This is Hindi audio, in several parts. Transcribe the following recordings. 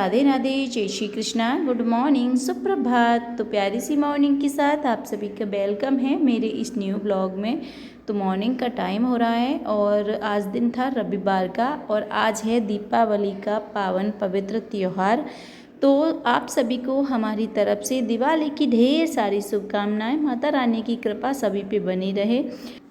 राधे राधे, जय श्री कृष्णा, गुड मॉर्निंग, सुप्रभात। तो प्यारी सी मॉर्निंग के साथ आप सभी का वेलकम है मेरे इस न्यू ब्लॉग में। तो मॉर्निंग का टाइम हो रहा है और आज दिन था रविवार का और आज है दीपावली का पावन पवित्र त्यौहार। तो आप सभी को हमारी तरफ से दिवाली की ढेर सारी शुभकामनाएं। माता रानी की कृपा सभी पे बनी रहे।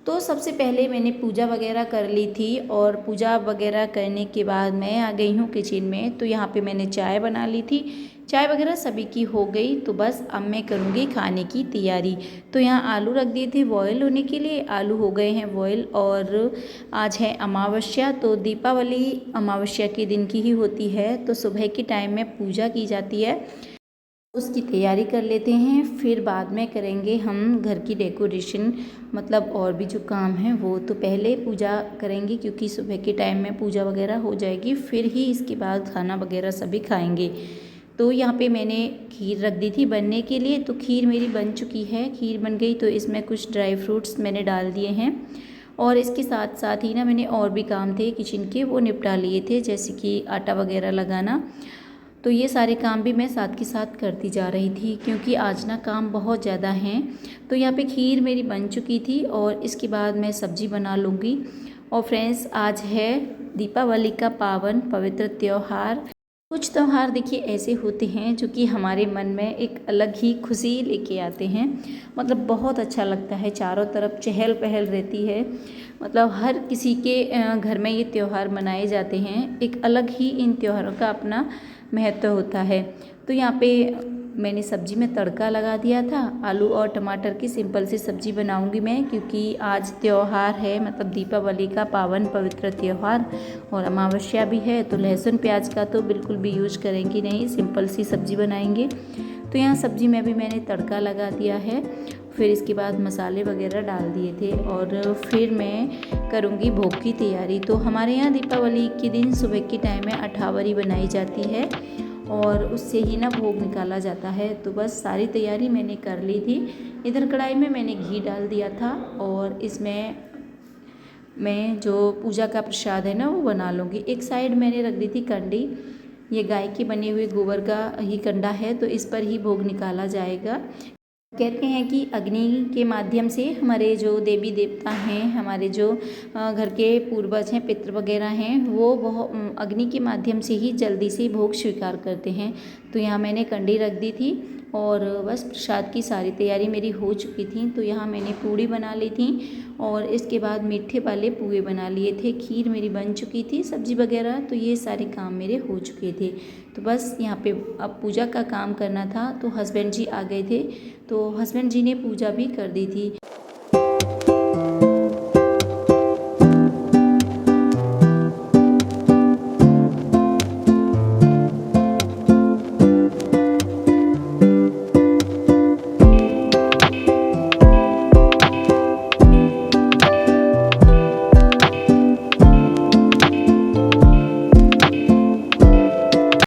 तो सबसे पहले मैंने पूजा वगैरह कर ली थी और पूजा वगैरह करने के बाद मैं आ गई हूँ किचन में। तो यहाँ पे मैंने चाय बना ली थी, चाय वगैरह सभी की हो गई। तो बस अब मैं करूँगी खाने की तैयारी। तो यहाँ आलू रख दिए थे बॉयल होने के लिए, आलू हो गए हैं बॉयल। और आज है अमावस्या, तो दीपावली अमावस्या के दिन की ही होती है। तो सुबह के टाइम में पूजा की जाती है, उसकी तैयारी कर लेते हैं। फिर बाद में करेंगे हम घर की डेकोरेशन, मतलब और भी जो काम है वो। तो पहले पूजा करेंगे क्योंकि सुबह के टाइम में पूजा वगैरह हो जाएगी, फिर ही इसके बाद खाना वगैरह सभी खाएंगे। तो यहाँ पे मैंने खीर रख दी थी बनने के लिए। तो खीर मेरी बन चुकी है, खीर बन गई। तो इसमें कुछ ड्राई फ्रूट्स मैंने डाल दिए हैं और इसके साथ साथ ही ना मैंने और भी काम थे किचन के, वो निपटा लिए थे, जैसे कि आटा वगैरह लगाना। तो ये सारे काम भी मैं साथ के साथ करती जा रही थी क्योंकि आज ना काम बहुत ज़्यादा हैं। तो यहाँ पे खीर मेरी बन चुकी थी और इसके बाद मैं सब्ज़ी बना लूँगी। और फ्रेंड्स, आज है दीपावली का पावन पवित्र त्यौहार। कुछ त्यौहार देखिए ऐसे होते हैं जो कि हमारे मन में एक अलग ही खुशी लेके आते हैं। मतलब बहुत अच्छा लगता है, चारों तरफ चहल पहल रहती है। मतलब हर किसी के घर में ये त्यौहार मनाए जाते हैं। एक अलग ही इन त्योहारों का अपना महत्व होता है। तो यहाँ पे मैंने सब्ज़ी में तड़का लगा दिया था। आलू और टमाटर की सिंपल सी सब्ज़ी बनाऊंगी मैं, क्योंकि आज त्यौहार है, मतलब दीपावली का पावन पवित्र त्यौहार और अमावस्या भी है। तो लहसुन प्याज का तो बिल्कुल भी यूज करेंगे नहीं, सिंपल सी सब्ज़ी बनाएंगे। तो यहाँ सब्ज़ी में भी मैंने तड़का लगा दिया है। फिर इसके बाद मसाले वगैरह डाल दिए थे और फिर मैं करूँगी भोग की तैयारी। तो हमारे यहाँ दीपावली के दिन सुबह के टाइम में अठावरी बनाई जाती है और उससे ही ना भोग निकाला जाता है। तो बस सारी तैयारी मैंने कर ली थी। इधर कढ़ाई में मैंने घी डाल दिया था और इसमें मैं जो पूजा का प्रसाद है ना वो बना लूँगी। एक साइड मैंने रख दी थी कंडी, ये गाय के बने हुए गोबर का ही कंडा है, तो इस पर ही भोग निकाला जाएगा। कहते हैं कि अग्नि के माध्यम से हमारे जो देवी देवता हैं, हमारे जो घर के पूर्वज हैं, पितृ वगैरह हैं, वो बहुत अग्नि के माध्यम से ही जल्दी से भोग स्वीकार करते हैं। तो यहाँ मैंने कंडी रख दी थी और बस प्रसाद की सारी तैयारी मेरी हो चुकी थी। तो यहाँ मैंने पूड़ी बना ली थी और इसके बाद मीठे वाले पुए बना लिए थे। खीर मेरी बन चुकी थी, सब्जी वगैरह, तो ये सारे काम मेरे हो चुके थे। तो बस यहाँ पे अब पूजा का काम करना था। तो हस्बैंड जी आ गए थे, तो हस्बैंड जी ने पूजा भी कर दी थी।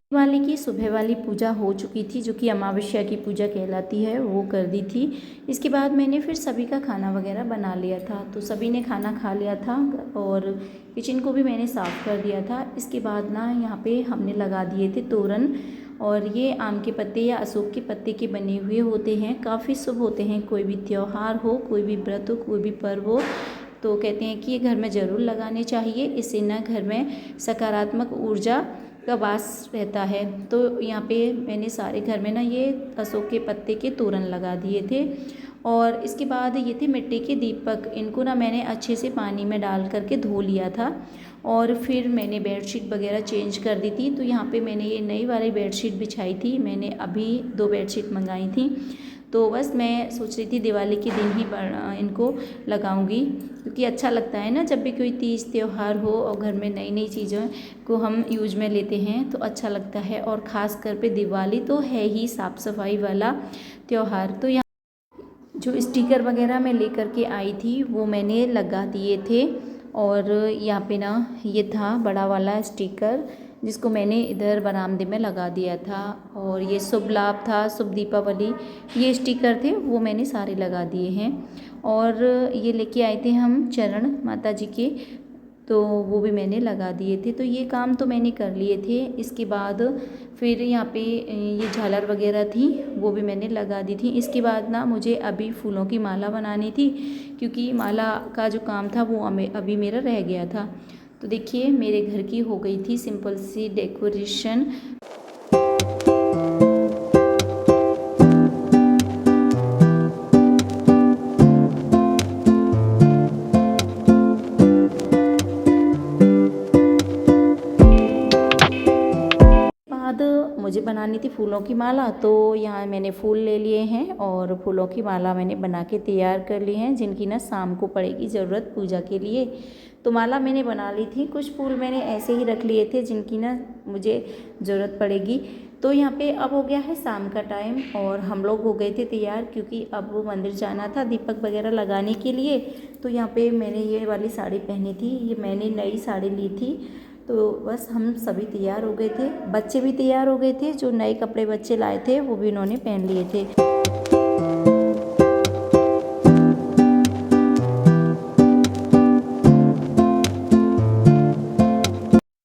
दिवाली की सुबह वाली पूजा हो चुकी थी, जो कि अमावस्या की पूजा कहलाती है, वो कर दी थी। इसके बाद मैंने फिर सभी का खाना वगैरह बना लिया था। तो सभी ने खाना खा लिया था और किचन को भी मैंने साफ़ कर दिया था। इसके बाद ना यहाँ पे हमने लगा दिए थे तोरण, और ये आम के पत्ते या अशोक के पत्ते के बने हुए होते हैं, काफ़ी शुभ होते हैं। कोई भी त्यौहार हो, कोई भी व्रत हो, कोई भी पर्व हो, तो कहते हैं कि ये घर में ज़रूर लगाने चाहिए। इससे ना घर में सकारात्मक ऊर्जा का वास रहता है। तो यहाँ पे मैंने सारे घर में ना ये अशोक के पत्ते के तोरण लगा दिए थे। और इसके बाद ये थे मिट्टी के दीपक, इनको ना मैंने अच्छे से पानी में डाल करके धो लिया था और फिर मैंने बेडशीट वगैरह चेंज कर दी थी। तो यहाँ पे मैंने ये नई वाली बेडशीट बिछाई थी, मैंने अभी 2 बेडशीट मंगाई थी। तो बस मैं सोच रही थी दिवाली के दिन ही इनको लगाऊंगी, क्योंकि अच्छा लगता है ना, जब भी कोई तीज त्यौहार हो और घर में नई नई चीज़ों को हम यूज में लेते हैं तो अच्छा लगता है। और ख़ास कर पे दिवाली तो है ही साफ़ सफाई वाला त्यौहार। तो यहाँ जो स्टिकर वगैरह मैं लेकर के आई थी वो मैंने लगा दिए थे। और यहाँ पे ना ये था बड़ा वाला स्टिकर, जिसको मैंने इधर बरामदे में लगा दिया था। और ये शुभ लाभ था, शुभ दीपावली, ये स्टिकर थे, वो मैंने सारे लगा दिए हैं। और ये लेके आए थे हम चरण माता जी के, तो वो भी मैंने लगा दिए थे। तो ये काम तो मैंने कर लिए थे। इसके बाद फिर यहाँ पे ये झालर वगैरह थी वो भी मैंने लगा दी थी। इसके बाद ना मुझे अभी फूलों की माला बनानी थी, क्योंकि माला का जो काम था वो अभी मेरा रह गया था। तो देखिए मेरे घर की हो गई थी सिंपल सी डेकोरेशन। बाद मुझे बनानी थी फूलों की माला, तो यहाँ मैंने फूल ले लिए हैं और फूलों की माला मैंने बना के तैयार कर ली हैं, जिनकी ना शाम को पड़ेगी ज़रूरत पूजा के लिए। तो माला मैंने बना ली थी, कुछ फूल मैंने ऐसे ही रख लिए थे जिनकी ना मुझे ज़रूरत पड़ेगी। तो यहाँ पे अब हो गया है शाम का टाइम और हम लोग हो गए थे तैयार, क्योंकि अब वो मंदिर जाना था दीपक वगैरह लगाने के लिए। तो यहाँ पे मैंने ये वाली साड़ी पहनी थी, ये मैंने नई साड़ी ली थी। तो बस हम सभी तैयार हो गए थे, बच्चे भी तैयार हो गए थे, जो नए कपड़े बच्चे लाए थे वो भी उन्होंने पहन लिए थे।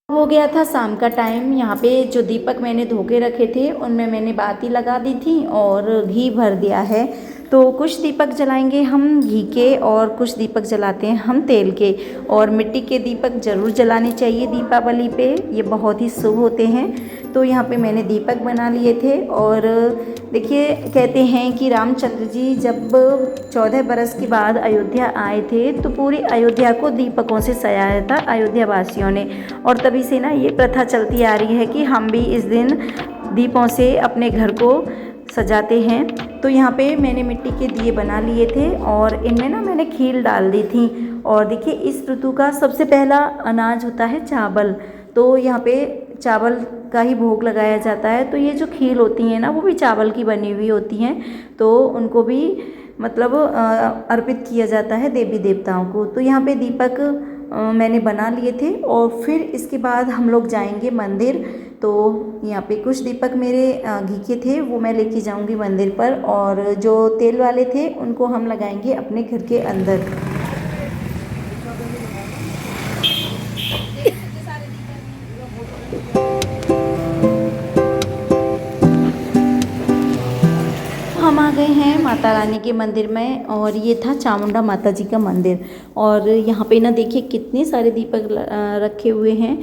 हो गया था शाम का टाइम। यहाँ पे जो दीपक मैंने धो के रखे थे उनमें मैंने बाती लगा दी थी और घी भर दिया है। तो कुछ दीपक जलाएंगे हम घी के और कुछ दीपक जलाते हैं हम तेल के। और मिट्टी के दीपक ज़रूर जलाने चाहिए दीपावली पे, ये बहुत ही शुभ होते हैं। तो यहाँ पे मैंने दीपक बना लिए थे। और देखिए कहते हैं कि रामचंद्र जी जब 14 बरस के बाद अयोध्या आए थे तो पूरी अयोध्या को दीपकों से सजाया था अयोध्या वासियों ने। और तभी से ना ये प्रथा चलती आ रही है कि हम भी इस दिन दीपों से अपने घर को सजाते हैं। तो यहाँ पे मैंने मिट्टी के दिए बना लिए थे और इनमें ना मैंने खील डाल दी थी। और देखिए इस ऋतु का सबसे पहला अनाज होता है चावल, तो यहाँ पे चावल का ही भोग लगाया जाता है। तो ये जो खील होती हैं ना वो भी चावल की बनी हुई होती हैं, तो उनको भी मतलब अर्पित किया जाता है देवी देवताओं को। तो यहाँ पे दीपक मैंने बना लिए थे और फिर इसके बाद हम लोग जाएंगे मंदिर। तो यहाँ पे कुछ दीपक मेरे घी के थे वो मैं लेके जाऊंगी मंदिर पर, और जो तेल वाले थे उनको हम लगाएंगे अपने घर के अंदर। हम आ गए हैं माता रानी के मंदिर में और ये था चामुंडा माता जी का मंदिर। और यहाँ पे ना देखिए कितने सारे दीपक रखे हुए हैं।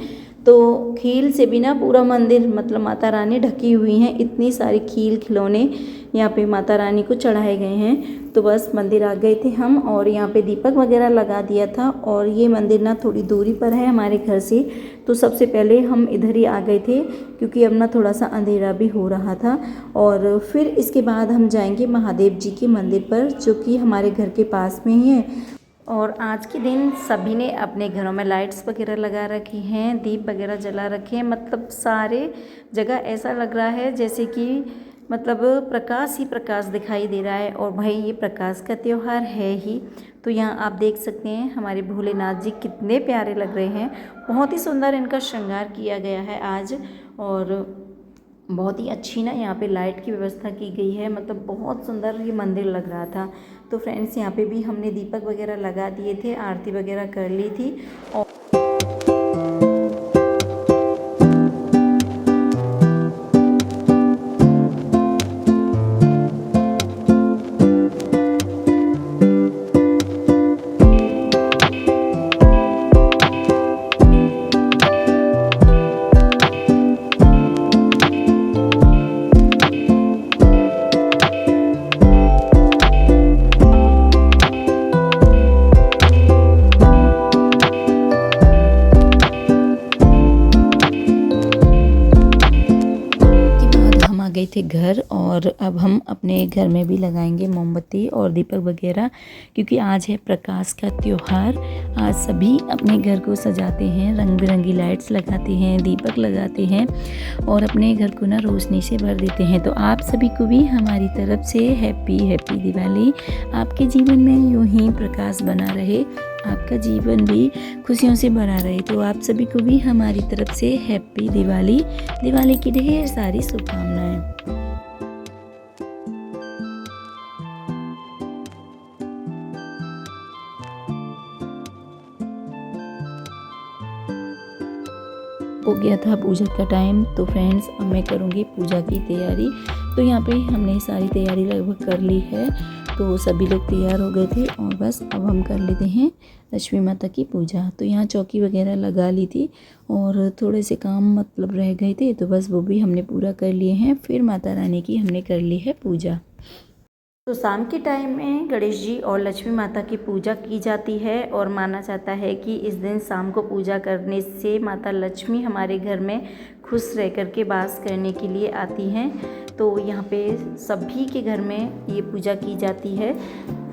तो खील से भी ना पूरा मंदिर मतलब माता रानी ढकी हुई हैं, इतनी सारी खील खिलौने यहाँ पे माता रानी को चढ़ाए गए हैं। तो बस मंदिर आ गए थे हम और यहाँ पे दीपक वगैरह लगा दिया था। और ये मंदिर ना थोड़ी दूरी पर है हमारे घर से, तो सबसे पहले हम इधर ही आ गए थे क्योंकि अब ना थोड़ा सा अंधेरा भी हो रहा था। और फिर इसके बाद हम जाएंगे महादेव जी के मंदिर पर, जो कि हमारे घर के पास में ही है। और आज के दिन सभी ने अपने घरों में लाइट्स वगैरह लगा रखी हैं, दीप वगैरह जला रखे हैं, मतलब सारे जगह ऐसा लग रहा है जैसे कि मतलब प्रकाश ही प्रकाश दिखाई दे रहा है। और भाई ये प्रकाश का त्यौहार है ही। तो यहाँ आप देख सकते हैं हमारे भोलेनाथ जी कितने प्यारे लग रहे हैं, बहुत ही सुंदर इनका श्रृंगार किया गया है आज। और बहुत ही अच्छी ना यहाँ पे लाइट की व्यवस्था की गई है, मतलब बहुत सुंदर ये मंदिर लग रहा था। तो फ्रेंड्स यहाँ पे भी हमने दीपक वगैरह लगा दिए थे, आरती वगैरह कर ली थी। और गए थे घर। और अब हम अपने घर में भी लगाएंगे मोमबत्ती और दीपक वगैरह, क्योंकि आज है प्रकाश का त्यौहार। आज सभी अपने घर को सजाते हैं, रंग बिरंगी लाइट्स लगाते हैं, दीपक लगाते हैं और अपने घर को ना रोशनी से भर देते हैं। तो आप सभी को भी हमारी तरफ से हैप्पी दिवाली। आपके जीवन में यूं ही प्रकाश बना रहे, आपका जीवन भी खुशियों से भरा रहे। तो आप सभी को भी हमारी तरफ से हैप्पी दिवाली की ढेर सारी शुभकामनाएं। हो गया था पूजा का टाइम। तो फ्रेंड्स अब मैं करूँगी पूजा की तैयारी। तो यहाँ पे हमने सारी तैयारी लगभग कर ली है। तो सभी लोग तैयार हो गए थे और बस अब हम कर लेते हैं लक्ष्मी माता की पूजा। तो यहाँ चौकी वगैरह लगा ली थी और थोड़े से काम मतलब रह गए थे, तो बस वो भी हमने पूरा कर लिए हैं। फिर माता रानी की हमने कर ली है पूजा। तो शाम के टाइम में गणेश जी और लक्ष्मी माता की पूजा की जाती है और माना जाता है कि इस दिन शाम को पूजा करने से माता लक्ष्मी हमारे घर में खुश रह कर के वास करने के लिए आती हैं। तो यहाँ पे सभी के घर में ये पूजा की जाती है,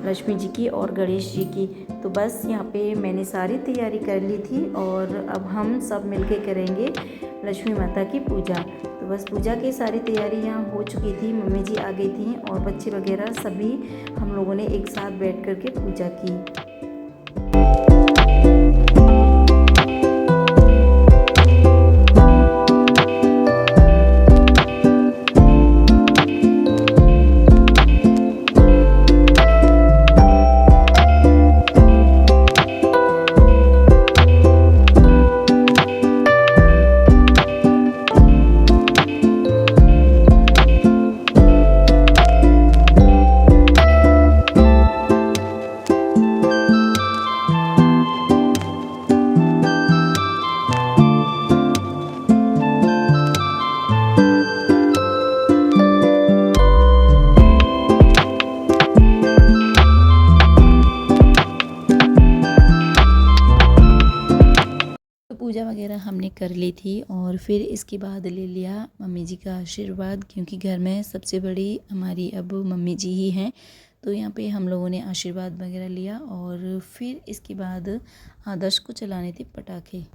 लक्ष्मी जी की और गणेश जी की। तो बस यहाँ पे मैंने सारी तैयारी कर ली थी और अब हम सब मिलके करेंगे लक्ष्मी माता की पूजा। तो बस पूजा की सारी तैयारी यहाँ हो चुकी थी, मम्मी जी आ गई थी और बच्चे वगैरह सभी हम लोगों ने एक साथ बैठ कर के पूजा की। पूजा वगैरह हमने कर ली थी और फिर इसके बाद ले लिया मम्मी जी का आशीर्वाद, क्योंकि घर में सबसे बड़ी हमारी अब मम्मी जी ही हैं। तो यहाँ पे हम लोगों ने आशीर्वाद वगैरह लिया और फिर इसके बाद आदर्श को चलाने थे पटाखे।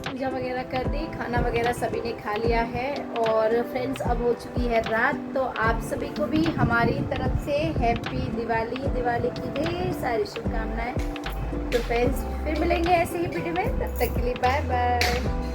पूजा वगैरह कर दी, खाना वगैरह सभी ने खा लिया है और फ्रेंड्स अब हो चुकी है रात। तो आप सभी को भी हमारी तरफ से हैप्पी दिवाली, दिवाली की ढेर सारी शुभकामनाएं। तो फ्रेंड्स फिर मिलेंगे ऐसे ही वीडियो में, तब तक के लिए बाय बाय।